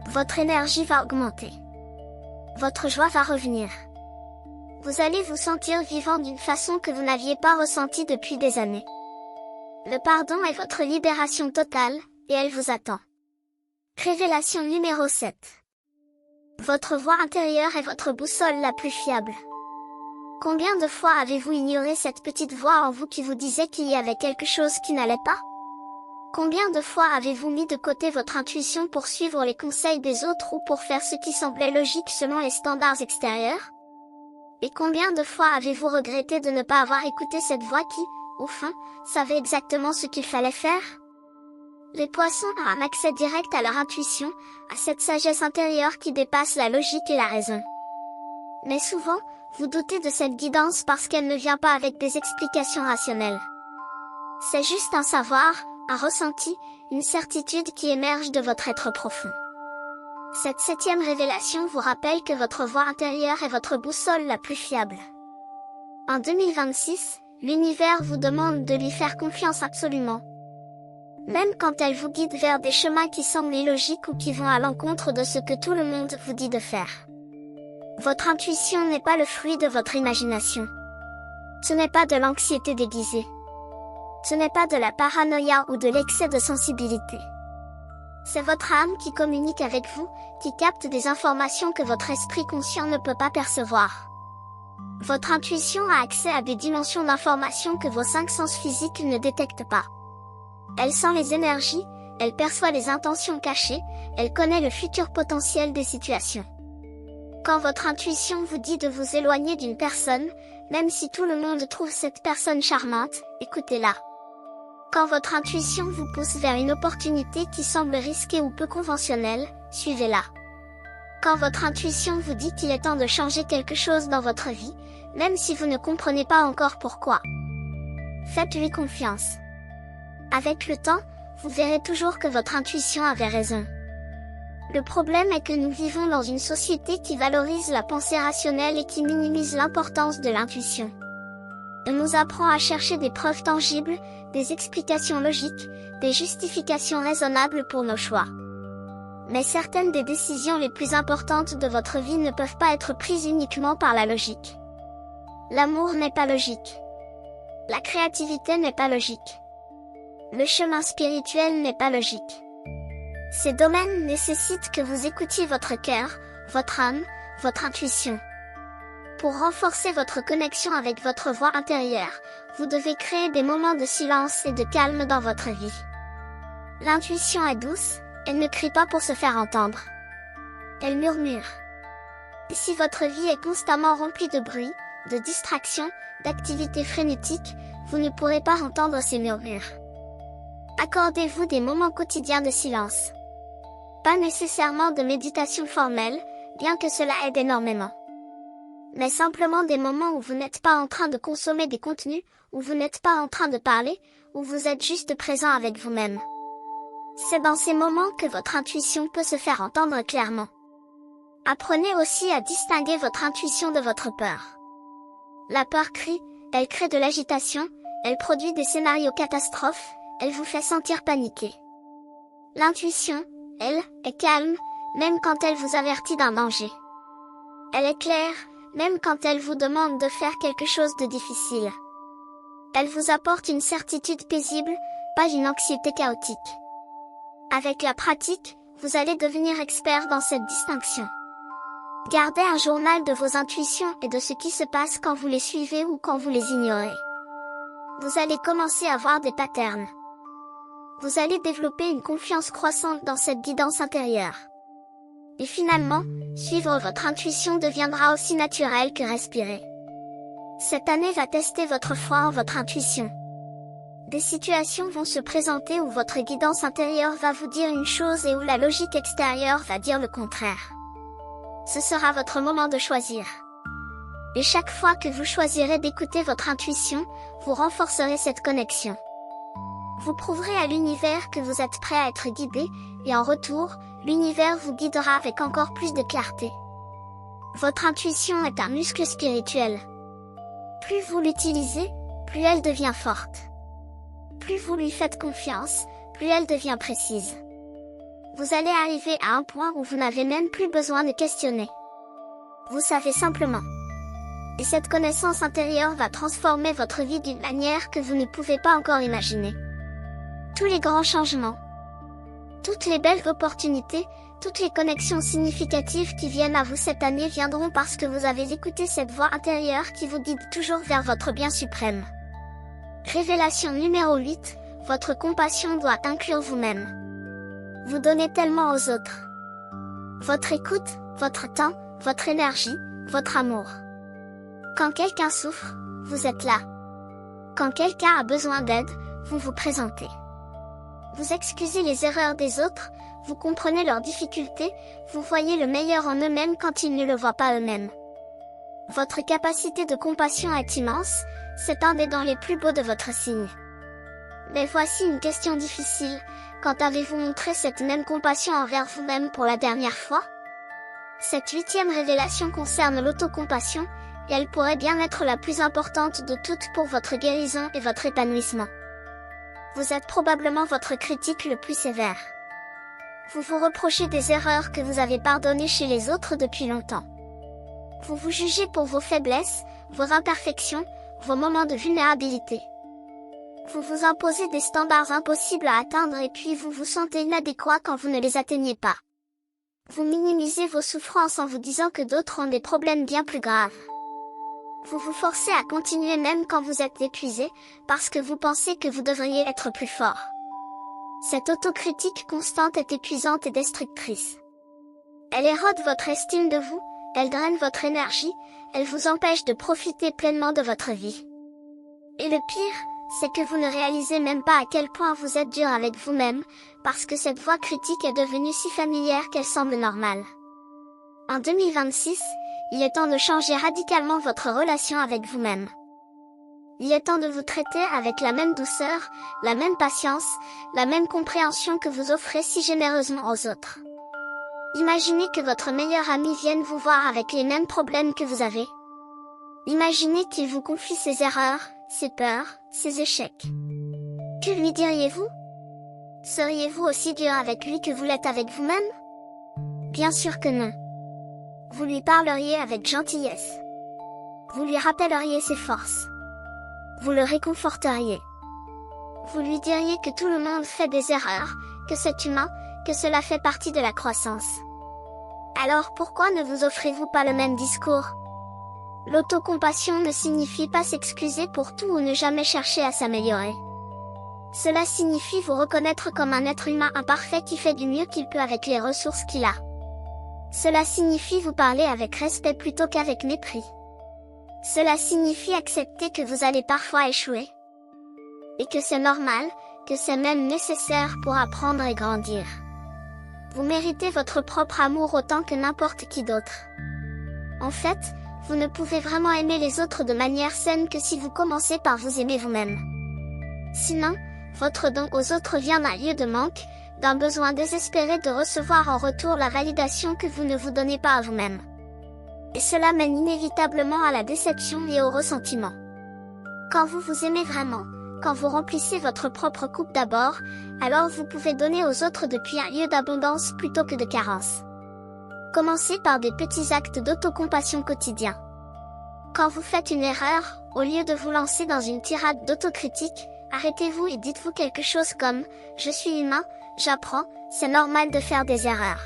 Votre énergie va augmenter. Votre joie va revenir. Vous allez vous sentir vivant d'une façon que vous n'aviez pas ressentie depuis des années. Le pardon est votre libération totale, et elle vous attend. Révélation numéro 7. Votre voix intérieure est votre boussole la plus fiable. Combien de fois avez-vous ignoré cette petite voix en vous qui vous disait qu'il y avait quelque chose qui n'allait pas? Combien de fois avez-vous mis de côté votre intuition pour suivre les conseils des autres ou pour faire ce qui semblait logique selon les standards extérieurs? Et combien de fois avez-vous regretté de ne pas avoir écouté cette voix qui, au fond, savait exactement ce qu'il fallait faire? Les poissons ont un accès direct à leur intuition, à cette sagesse intérieure qui dépasse la logique et la raison. Mais souvent, vous doutez de cette guidance parce qu'elle ne vient pas avec des explications rationnelles. C'est juste un savoir, un ressenti, une certitude qui émerge de votre être profond. Cette 7e révélation vous rappelle que votre voix intérieure est votre boussole la plus fiable. En 2026, l'univers vous demande de lui faire confiance absolument. Même quand elle vous guide vers des chemins qui semblent illogiques ou qui vont à l'encontre de ce que tout le monde vous dit de faire. Votre intuition n'est pas le fruit de votre imagination. Ce n'est pas de l'anxiété déguisée. Ce n'est pas de la paranoïa ou de l'excès de sensibilité. C'est votre âme qui communique avec vous, qui capte des informations que votre esprit conscient ne peut pas percevoir. Votre intuition a accès à des dimensions d'information que vos 5 sens physiques ne détectent pas. Elle sent les énergies, elle perçoit les intentions cachées, elle connaît le futur potentiel des situations. Quand votre intuition vous dit de vous éloigner d'une personne, même si tout le monde trouve cette personne charmante, écoutez-la. Quand votre intuition vous pousse vers une opportunité qui semble risquée ou peu conventionnelle, suivez-la. Quand votre intuition vous dit qu'il est temps de changer quelque chose dans votre vie, même si vous ne comprenez pas encore pourquoi, faites-lui confiance. Avec le temps, vous verrez toujours que votre intuition avait raison. Le problème est que nous vivons dans une société qui valorise la pensée rationnelle et qui minimise l'importance de l'intuition. On nous apprend à chercher des preuves tangibles, des explications logiques, des justifications raisonnables pour nos choix. Mais certaines des décisions les plus importantes de votre vie ne peuvent pas être prises uniquement par la logique. L'amour n'est pas logique. La créativité n'est pas logique. Le chemin spirituel n'est pas logique. Ces domaines nécessitent que vous écoutiez votre cœur, votre âme, votre intuition. Pour renforcer votre connexion avec votre voix intérieure, vous devez créer des moments de silence et de calme dans votre vie. L'intuition est douce, elle ne crie pas pour se faire entendre. Elle murmure. Et si votre vie est constamment remplie de bruit, de distractions, d'activités frénétiques, vous ne pourrez pas entendre ces murmures. Accordez-vous des moments quotidiens de silence. Pas nécessairement de méditation formelle, bien que cela aide énormément. Mais simplement des moments où vous n'êtes pas en train de consommer des contenus, où vous n'êtes pas en train de parler, où vous êtes juste présent avec vous-même. C'est dans ces moments que votre intuition peut se faire entendre clairement. Apprenez aussi à distinguer votre intuition de votre peur. La peur crie, elle crée de l'agitation, elle produit des scénarios catastrophes, elle vous fait sentir paniqué. L'intuition, elle, est calme, même quand elle vous avertit d'un danger. Elle est claire, même quand elle vous demande de faire quelque chose de difficile. Elle vous apporte une certitude paisible, pas une anxiété chaotique. Avec la pratique, vous allez devenir expert dans cette distinction. Gardez un journal de vos intuitions et de ce qui se passe quand vous les suivez ou quand vous les ignorez. Vous allez commencer à voir des patterns. Vous allez développer une confiance croissante dans cette guidance intérieure. Et finalement, suivre votre intuition deviendra aussi naturel que respirer. Cette année va tester votre foi en votre intuition. Des situations vont se présenter où votre guidance intérieure va vous dire une chose et où la logique extérieure va dire le contraire. Ce sera votre moment de choisir. Et chaque fois que vous choisirez d'écouter votre intuition, vous renforcerez cette connexion. Vous prouverez à l'univers que vous êtes prêt à être guidé, et en retour, l'univers vous guidera avec encore plus de clarté. Votre intuition est un muscle spirituel. Plus vous l'utilisez, plus elle devient forte. Plus vous lui faites confiance, plus elle devient précise. Vous allez arriver à un point où vous n'avez même plus besoin de questionner. Vous savez simplement. Et cette connaissance intérieure va transformer votre vie d'une manière que vous ne pouvez pas encore imaginer. Tous les grands changements, toutes les belles opportunités, toutes les connexions significatives qui viennent à vous cette année viendront parce que vous avez écouté cette voix intérieure qui vous guide toujours vers votre bien suprême. Révélation numéro 8, votre compassion doit inclure vous-même. Vous donnez tellement aux autres. Votre écoute, votre temps, votre énergie, votre amour. Quand quelqu'un souffre, vous êtes là. Quand quelqu'un a besoin d'aide, vous vous présentez. Vous excusez les erreurs des autres, vous comprenez leurs difficultés, vous voyez le meilleur en eux-mêmes quand ils ne le voient pas eux-mêmes. Votre capacité de compassion est immense, c'est un des dons les plus beaux de votre signe. Mais voici une question difficile, quand avez-vous montré cette même compassion envers vous-même pour la dernière fois? Cette 8e révélation concerne l'autocompassion, et elle pourrait bien être la plus importante de toutes pour votre guérison et votre épanouissement. Vous êtes probablement votre critique le plus sévère. Vous vous reprochez des erreurs que vous avez pardonnées chez les autres depuis longtemps. Vous vous jugez pour vos faiblesses, vos imperfections, vos moments de vulnérabilité. Vous vous imposez des standards impossibles à atteindre et puis vous vous sentez inadéquat quand vous ne les atteignez pas. Vous minimisez vos souffrances en vous disant que d'autres ont des problèmes bien plus graves. Vous vous forcez à continuer même quand vous êtes épuisé, parce que vous pensez que vous devriez être plus fort. Cette autocritique constante est épuisante et destructrice. Elle érode votre estime de vous, elle draine votre énergie, elle vous empêche de profiter pleinement de votre vie. Et le pire, c'est que vous ne réalisez même pas à quel point vous êtes dur avec vous-même, parce que cette voix critique est devenue si familière qu'elle semble normale. En 2026, il est temps de changer radicalement votre relation avec vous-même. Il est temps de vous traiter avec la même douceur, la même patience, la même compréhension que vous offrez si généreusement aux autres. Imaginez que votre meilleur ami vienne vous voir avec les mêmes problèmes que vous avez. Imaginez qu'il vous confie ses erreurs, ses peurs, ses échecs. Que lui diriez-vous? Seriez-vous aussi dur avec lui que vous l'êtes avec vous-même? Bien sûr que non. Vous lui parleriez avec gentillesse. Vous lui rappelleriez ses forces. Vous le réconforteriez. Vous lui diriez que tout le monde fait des erreurs, que c'est humain, que cela fait partie de la croissance. Alors pourquoi ne vous offrez-vous pas le même discours? L'autocompassion ne signifie pas s'excuser pour tout ou ne jamais chercher à s'améliorer. Cela signifie vous reconnaître comme un être humain imparfait qui fait du mieux qu'il peut avec les ressources qu'il a. Cela signifie vous parler avec respect plutôt qu'avec mépris. Cela signifie accepter que vous allez parfois échouer. Et que c'est normal, que c'est même nécessaire pour apprendre et grandir. Vous méritez votre propre amour autant que n'importe qui d'autre. En fait, vous ne pouvez vraiment aimer les autres de manière saine que si vous commencez par vous aimer vous-même. Sinon, votre don aux autres vient d'un lieu de manque, d'un besoin désespéré de recevoir en retour la validation que vous ne vous donnez pas à vous-même. Et cela mène inévitablement à la déception et au ressentiment. Quand vous vous aimez vraiment, quand vous remplissez votre propre coupe d'abord, alors vous pouvez donner aux autres depuis un lieu d'abondance plutôt que de carence. Commencez par des petits actes d'autocompassion quotidiens. Quand vous faites une erreur, au lieu de vous lancer dans une tirade d'autocritique, arrêtez-vous et dites-vous quelque chose comme « Je suis humain, j'apprends, c'est normal de faire des erreurs ».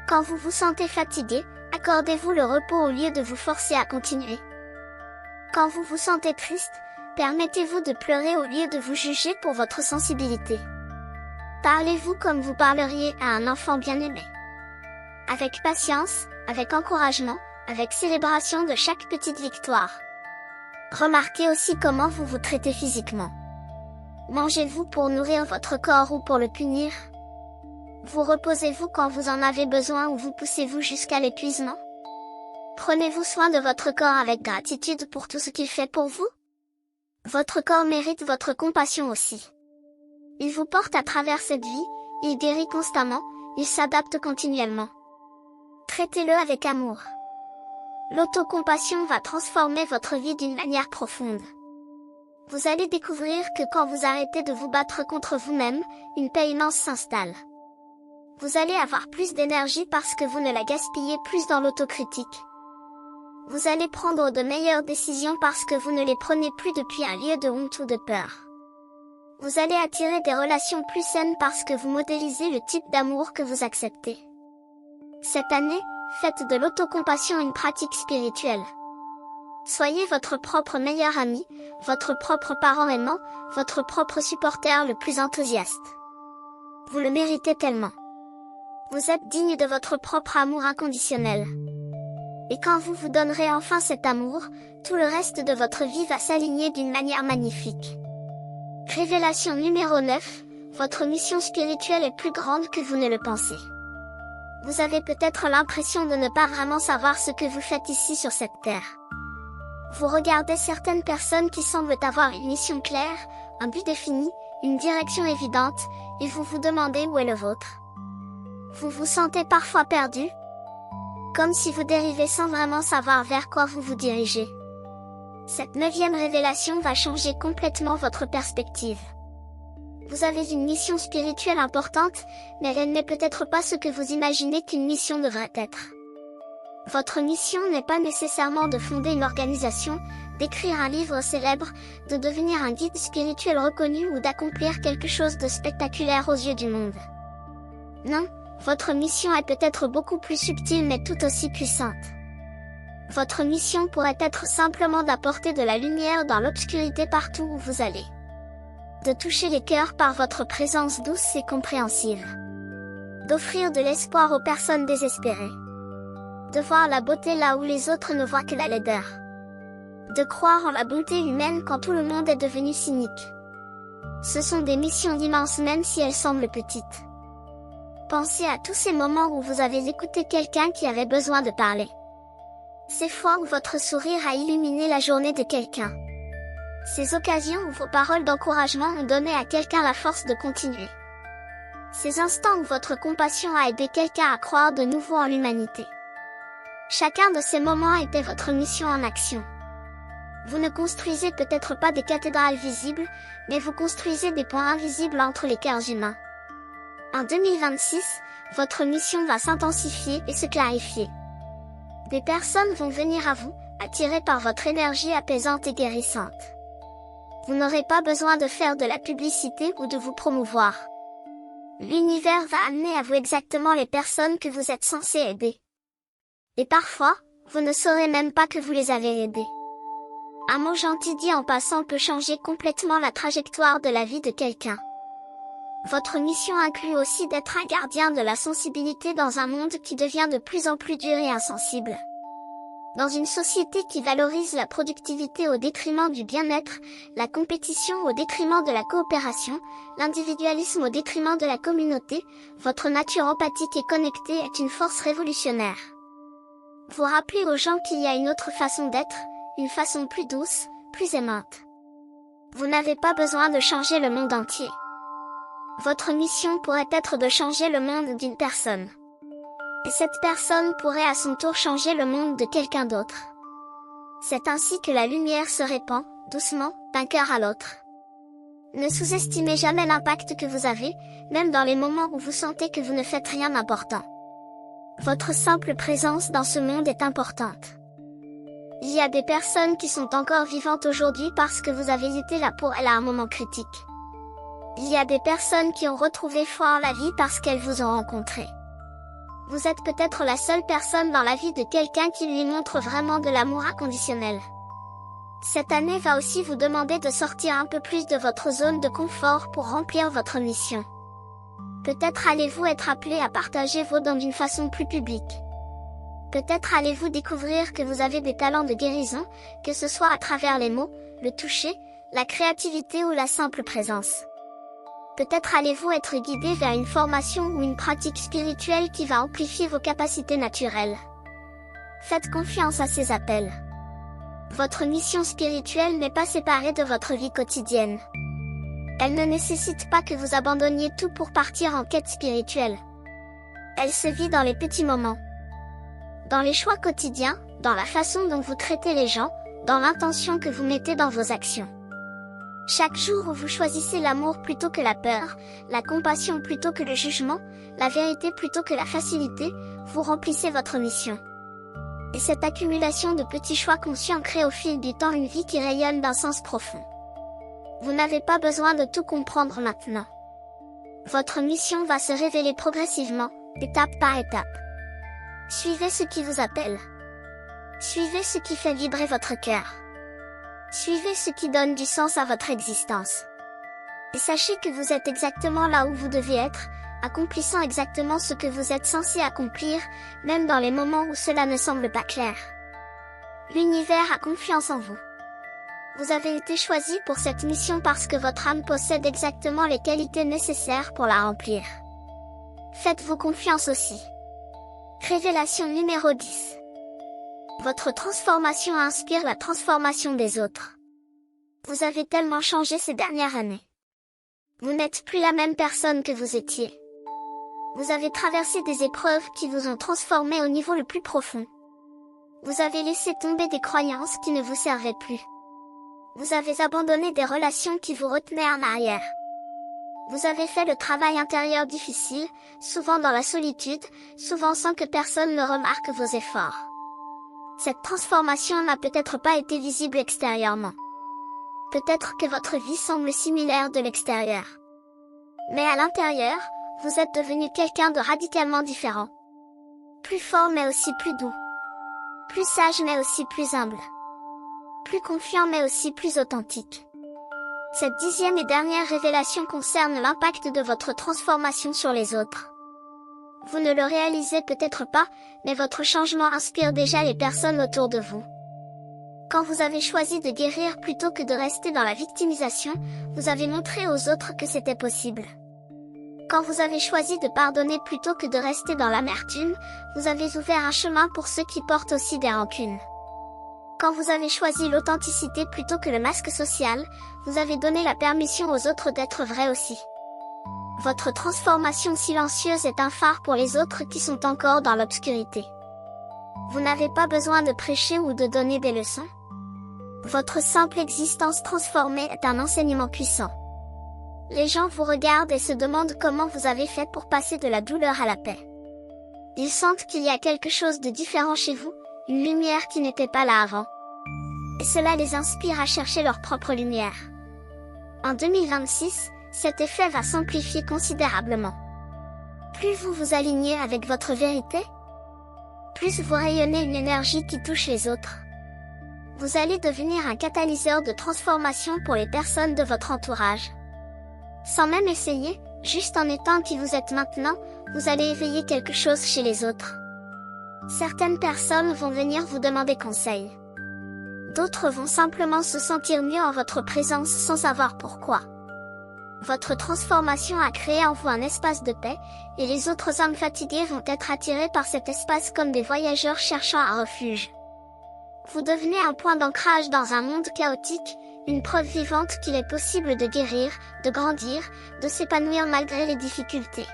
Quand vous vous sentez fatigué, accordez-vous le repos au lieu de vous forcer à continuer. Quand vous vous sentez triste, permettez-vous de pleurer au lieu de vous juger pour votre sensibilité. Parlez-vous comme vous parleriez à un enfant bien-aimé. Avec patience, avec encouragement, avec célébration de chaque petite victoire. Remarquez aussi comment vous vous traitez physiquement. Mangez-vous pour nourrir votre corps ou pour le punir? Vous reposez-vous quand vous en avez besoin ou vous poussez-vous jusqu'à l'épuisement? Prenez-vous soin de votre corps avec gratitude pour tout ce qu'il fait pour vous? Votre corps mérite votre compassion aussi. Il vous porte à travers cette vie, il guérit constamment, il s'adapte continuellement. Traitez-le avec amour. L'autocompassion va transformer votre vie d'une manière profonde. Vous allez découvrir que quand vous arrêtez de vous battre contre vous-même, une paix immense s'installe. Vous allez avoir plus d'énergie parce que vous ne la gaspillez plus dans l'autocritique. Vous allez prendre de meilleures décisions parce que vous ne les prenez plus depuis un lieu de honte ou de peur. Vous allez attirer des relations plus saines parce que vous modélisez le type d'amour que vous acceptez. Cette année, faites de l'autocompassion une pratique spirituelle. Soyez votre propre meilleur ami, votre propre parent aimant, votre propre supporter le plus enthousiaste. Vous le méritez tellement. Vous êtes digne de votre propre amour inconditionnel. Et quand vous vous donnerez enfin cet amour, tout le reste de votre vie va s'aligner d'une manière magnifique. Révélation numéro 9, votre mission spirituelle est plus grande que vous ne le pensez. Vous avez peut-être l'impression de ne pas vraiment savoir ce que vous faites ici sur cette terre. Vous regardez certaines personnes qui semblent avoir une mission claire, un but défini, une direction évidente, et vous vous demandez où est le vôtre. Vous vous sentez parfois perdu, comme si vous dérivez sans vraiment savoir vers quoi vous vous dirigez. Cette 9e révélation va changer complètement votre perspective. Vous avez une mission spirituelle importante, mais elle n'est peut-être pas ce que vous imaginez qu'une mission devrait être. Votre mission n'est pas nécessairement de fonder une organisation, d'écrire un livre célèbre, de devenir un guide spirituel reconnu ou d'accomplir quelque chose de spectaculaire aux yeux du monde. Non, votre mission est peut-être beaucoup plus subtile mais tout aussi puissante. Votre mission pourrait être simplement d'apporter de la lumière dans l'obscurité partout où vous allez. De toucher les cœurs par votre présence douce et compréhensive. D'offrir de l'espoir aux personnes désespérées. De voir la beauté là où les autres ne voient que la laideur. De croire en la bonté humaine quand tout le monde est devenu cynique. Ce sont des missions immenses même si elles semblent petites. Pensez à tous ces moments où vous avez écouté quelqu'un qui avait besoin de parler. Ces fois où votre sourire a illuminé la journée de quelqu'un. Ces occasions où vos paroles d'encouragement ont donné à quelqu'un la force de continuer. Ces instants où votre compassion a aidé quelqu'un à croire de nouveau en l'humanité. Chacun de ces moments était votre mission en action. Vous ne construisez peut-être pas des cathédrales visibles, mais vous construisez des ponts invisibles entre les cœurs humains. En 2026, votre mission va s'intensifier et se clarifier. Des personnes vont venir à vous, attirées par votre énergie apaisante et guérissante. Vous n'aurez pas besoin de faire de la publicité ou de vous promouvoir. L'univers va amener à vous exactement les personnes que vous êtes censé aider. Et parfois, vous ne saurez même pas que vous les avez aidées. Un mot gentil dit en passant peut changer complètement la trajectoire de la vie de quelqu'un. Votre mission inclut aussi d'être un gardien de la sensibilité dans un monde qui devient de plus en plus dur et insensible. Dans une société qui valorise la productivité au détriment du bien-être, la compétition au détriment de la coopération, l'individualisme au détriment de la communauté, votre nature empathique et connectée est une force révolutionnaire. Vous rappelez aux gens qu'il y a une autre façon d'être, une façon plus douce, plus aimante. Vous n'avez pas besoin de changer le monde entier. Votre mission pourrait être de changer le monde d'une personne. Et cette personne pourrait à son tour changer le monde de quelqu'un d'autre. C'est ainsi que la lumière se répand, doucement, d'un cœur à l'autre. Ne sous-estimez jamais l'impact que vous avez, même dans les moments où vous sentez que vous ne faites rien d'important. Votre simple présence dans ce monde est importante. Il y a des personnes qui sont encore vivantes aujourd'hui parce que vous avez été là pour elles à un moment critique. Il y a des personnes qui ont retrouvé foi en la vie parce qu'elles vous ont rencontré. Vous êtes peut-être la seule personne dans la vie de quelqu'un qui lui montre vraiment de l'amour inconditionnel. Cette année va aussi vous demander de sortir un peu plus de votre zone de confort pour remplir votre mission. Peut-être allez-vous être appelé à partager vos dons d'une façon plus publique. Peut-être allez-vous découvrir que vous avez des talents de guérison, que ce soit à travers les mots, le toucher, la créativité ou la simple présence. Peut-être allez-vous être guidé vers une formation ou une pratique spirituelle qui va amplifier vos capacités naturelles. Faites confiance à ces appels. Votre mission spirituelle n'est pas séparée de votre vie quotidienne. Elle ne nécessite pas que vous abandonniez tout pour partir en quête spirituelle. Elle se vit dans les petits moments. Dans les choix quotidiens, dans la façon dont vous traitez les gens, dans l'intention que vous mettez dans vos actions. Chaque jour où vous choisissez l'amour plutôt que la peur, la compassion plutôt que le jugement, la vérité plutôt que la facilité, vous remplissez votre mission. Et cette accumulation de petits choix conscients crée au fil du temps une vie qui rayonne d'un sens profond. Vous n'avez pas besoin de tout comprendre maintenant. Votre mission va se révéler progressivement, étape par étape. Suivez ce qui vous appelle. Suivez ce qui fait vibrer votre cœur. Suivez ce qui donne du sens à votre existence. Et sachez que vous êtes exactement là où vous devez être, accomplissant exactement ce que vous êtes censé accomplir, même dans les moments où cela ne semble pas clair. L'univers a confiance en vous. Vous avez été choisi pour cette mission parce que votre âme possède exactement les qualités nécessaires pour la remplir. Faites-vous confiance aussi. Révélation numéro 10. Votre transformation inspire la transformation des autres. Vous avez tellement changé ces dernières années. Vous n'êtes plus la même personne que vous étiez. Vous avez traversé des épreuves qui vous ont transformé au niveau le plus profond. Vous avez laissé tomber des croyances qui ne vous servaient plus. Vous avez abandonné des relations qui vous retenaient en arrière. Vous avez fait le travail intérieur difficile, souvent dans la solitude, souvent sans que personne ne remarque vos efforts. Cette transformation n'a peut-être pas été visible extérieurement. Peut-être que votre vie semble similaire de l'extérieur. Mais à l'intérieur, vous êtes devenu quelqu'un de radicalement différent. Plus fort mais aussi plus doux. Plus sage mais aussi plus humble. Plus confiant mais aussi plus authentique. Cette 10e et dernière révélation concerne l'impact de votre transformation sur les autres. Vous ne le réalisez peut-être pas, mais votre changement inspire déjà les personnes autour de vous. Quand vous avez choisi de guérir plutôt que de rester dans la victimisation, vous avez montré aux autres que c'était possible. Quand vous avez choisi de pardonner plutôt que de rester dans l'amertume, vous avez ouvert un chemin pour ceux qui portent aussi des rancunes. Quand vous avez choisi l'authenticité plutôt que le masque social, vous avez donné la permission aux autres d'être vrais aussi. Votre transformation silencieuse est un phare pour les autres qui sont encore dans l'obscurité. Vous n'avez pas besoin de prêcher ou de donner des leçons. Votre simple existence transformée est un enseignement puissant. Les gens vous regardent et se demandent comment vous avez fait pour passer de la douleur à la paix. Ils sentent qu'il y a quelque chose de différent chez vous, une lumière qui n'était pas là avant. Et cela les inspire à chercher leur propre lumière. En 2026, cet effet va s'amplifier considérablement. Plus vous vous alignez avec votre vérité, plus vous rayonnez une énergie qui touche les autres. Vous allez devenir un catalyseur de transformation pour les personnes de votre entourage. Sans même essayer, juste en étant qui vous êtes maintenant, vous allez éveiller quelque chose chez les autres. Certaines personnes vont venir vous demander conseil. D'autres vont simplement se sentir mieux en votre présence sans savoir pourquoi. Votre transformation a créé en vous un espace de paix, et les autres âmes fatiguées vont être attirées par cet espace comme des voyageurs cherchant un refuge. Vous devenez un point d'ancrage dans un monde chaotique, une preuve vivante qu'il est possible de guérir, de grandir, de s'épanouir malgré les difficultés.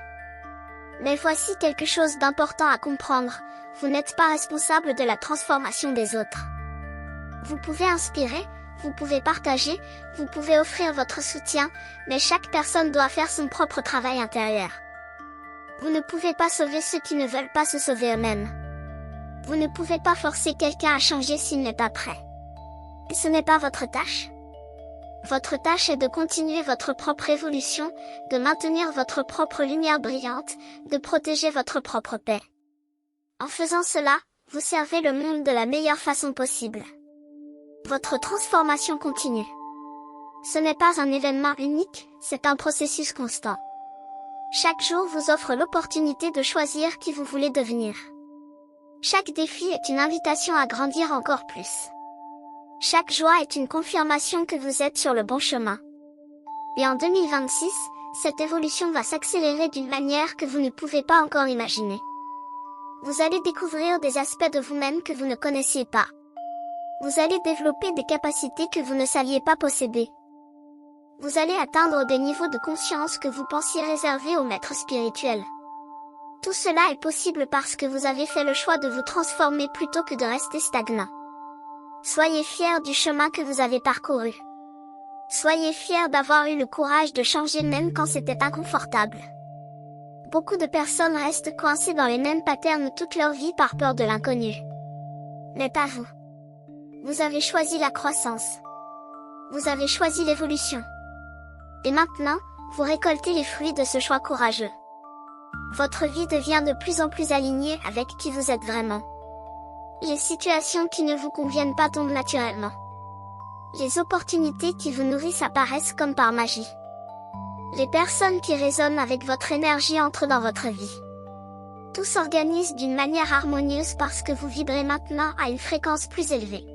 Mais voici quelque chose d'important à comprendre, vous n'êtes pas responsable de la transformation des autres. Vous pouvez inspirer, vous pouvez partager, vous pouvez offrir votre soutien, mais chaque personne doit faire son propre travail intérieur. Vous ne pouvez pas sauver ceux qui ne veulent pas se sauver eux-mêmes. Vous ne pouvez pas forcer quelqu'un à changer s'il n'est pas prêt. Ce n'est pas votre tâche. Votre tâche est de continuer votre propre évolution, de maintenir votre propre lumière brillante, de protéger votre propre paix. En faisant cela, vous servez le monde de la meilleure façon possible. Votre transformation continue. Ce n'est pas un événement unique, c'est un processus constant. Chaque jour vous offre l'opportunité de choisir qui vous voulez devenir. Chaque défi est une invitation à grandir encore plus. Chaque joie est une confirmation que vous êtes sur le bon chemin. Et en 2026, cette évolution va s'accélérer d'une manière que vous ne pouvez pas encore imaginer. Vous allez découvrir des aspects de vous-même que vous ne connaissiez pas. Vous allez développer des capacités que vous ne saviez pas posséder. Vous allez atteindre des niveaux de conscience que vous pensiez réservés aux maîtres spirituels. Tout cela est possible parce que vous avez fait le choix de vous transformer plutôt que de rester stagnant. Soyez fiers du chemin que vous avez parcouru. Soyez fiers d'avoir eu le courage de changer même quand c'était inconfortable. Beaucoup de personnes restent coincées dans les mêmes patterns toute leur vie par peur de l'inconnu. Mais pas vous. Vous avez choisi la croissance. Vous avez choisi l'évolution. Et maintenant, vous récoltez les fruits de ce choix courageux. Votre vie devient de plus en plus alignée avec qui vous êtes vraiment. Les situations qui ne vous conviennent pas tombent naturellement. Les opportunités qui vous nourrissent apparaissent comme par magie. Les personnes qui résonnent avec votre énergie entrent dans votre vie. Tout s'organise d'une manière harmonieuse parce que vous vibrez maintenant à une fréquence plus élevée.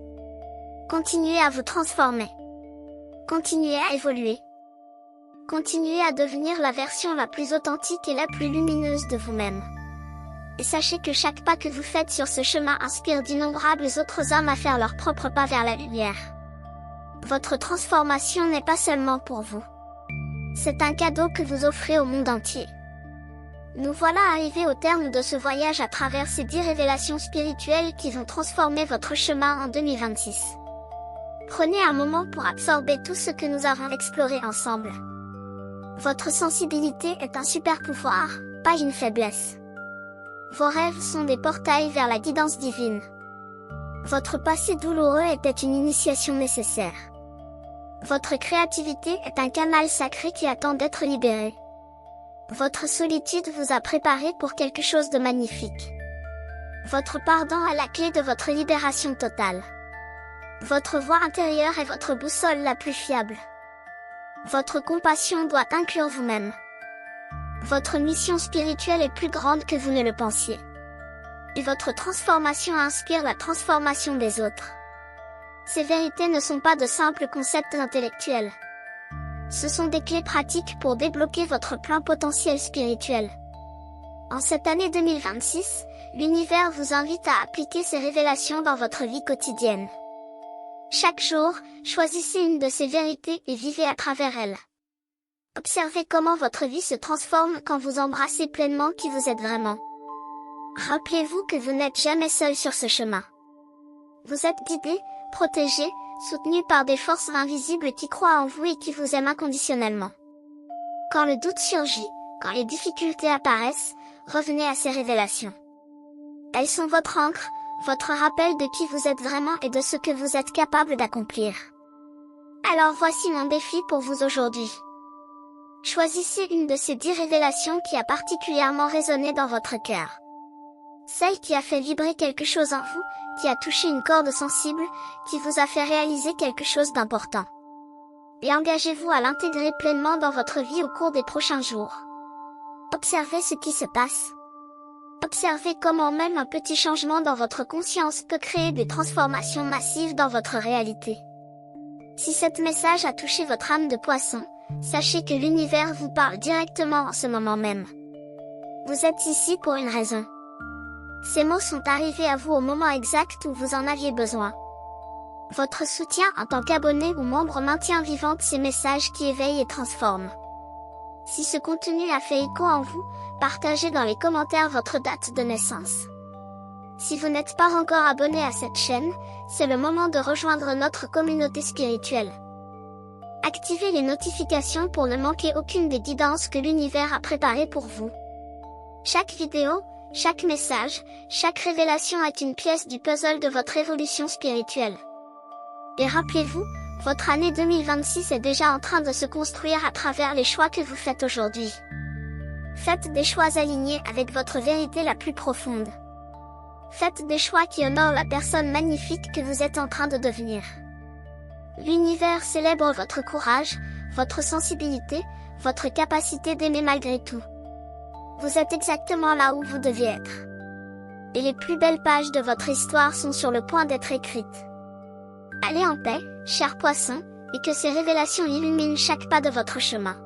Continuez à vous transformer. Continuez à évoluer. Continuez à devenir la version la plus authentique et la plus lumineuse de vous-même. Et sachez que chaque pas que vous faites sur ce chemin inspire d'innombrables autres âmes à faire leur propre pas vers la lumière. Votre transformation n'est pas seulement pour vous. C'est un cadeau que vous offrez au monde entier. Nous voilà arrivés au terme de ce voyage à travers ces 10 révélations spirituelles qui vont transformer votre chemin en 2026. Prenez un moment pour absorber tout ce que nous avons exploré ensemble. Votre sensibilité est un super pouvoir, pas une faiblesse. Vos rêves sont des portails vers la guidance divine. Votre passé douloureux était une initiation nécessaire. Votre créativité est un canal sacré qui attend d'être libéré. Votre solitude vous a préparé pour quelque chose de magnifique. Votre pardon est la clé de votre libération totale. Votre voix intérieure est votre boussole la plus fiable. Votre compassion doit inclure vous-même. Votre mission spirituelle est plus grande que vous ne le pensiez. Et votre transformation inspire la transformation des autres. Ces vérités ne sont pas de simples concepts intellectuels. Ce sont des clés pratiques pour débloquer votre plein potentiel spirituel. En cette année 2026, l'univers vous invite à appliquer ces révélations dans votre vie quotidienne. Chaque jour, choisissez une de ces vérités et vivez à travers elles. Observez comment votre vie se transforme quand vous embrassez pleinement qui vous êtes vraiment. Rappelez-vous que vous n'êtes jamais seul sur ce chemin. Vous êtes guidé, protégé, soutenu par des forces invisibles qui croient en vous et qui vous aiment inconditionnellement. Quand le doute surgit, quand les difficultés apparaissent, revenez à ces révélations. Elles sont votre ancre, votre rappel de qui vous êtes vraiment et de ce que vous êtes capable d'accomplir. Alors voici mon défi pour vous aujourd'hui. Choisissez une de ces 10 révélations qui a particulièrement résonné dans votre cœur. Celle qui a fait vibrer quelque chose en vous, qui a touché une corde sensible, qui vous a fait réaliser quelque chose d'important. Et engagez-vous à l'intégrer pleinement dans votre vie au cours des prochains jours. Observez ce qui se passe. Observez comment même un petit changement dans votre conscience peut créer des transformations massives dans votre réalité. Si cet message a touché votre âme de poisson, sachez que l'univers vous parle directement en ce moment même. Vous êtes ici pour une raison. Ces mots sont arrivés à vous au moment exact où vous en aviez besoin. Votre soutien en tant qu'abonné ou membre maintient vivantes ces messages qui éveillent et transforment. Si ce contenu a fait écho en vous, partagez dans les commentaires votre date de naissance. Si vous n'êtes pas encore abonné à cette chaîne, c'est le moment de rejoindre notre communauté spirituelle. Activez les notifications pour ne manquer aucune des guidances que l'univers a préparées pour vous. Chaque vidéo, chaque message, chaque révélation est une pièce du puzzle de votre évolution spirituelle. Et rappelez-vous, votre année 2026 est déjà en train de se construire à travers les choix que vous faites aujourd'hui. Faites des choix alignés avec votre vérité la plus profonde. Faites des choix qui honorent la personne magnifique que vous êtes en train de devenir. L'univers célèbre votre courage, votre sensibilité, votre capacité d'aimer malgré tout. Vous êtes exactement là où vous deviez être. Et les plus belles pages de votre histoire sont sur le point d'être écrites. Allez en paix, chers poissons, et que ces révélations illuminent chaque pas de votre chemin.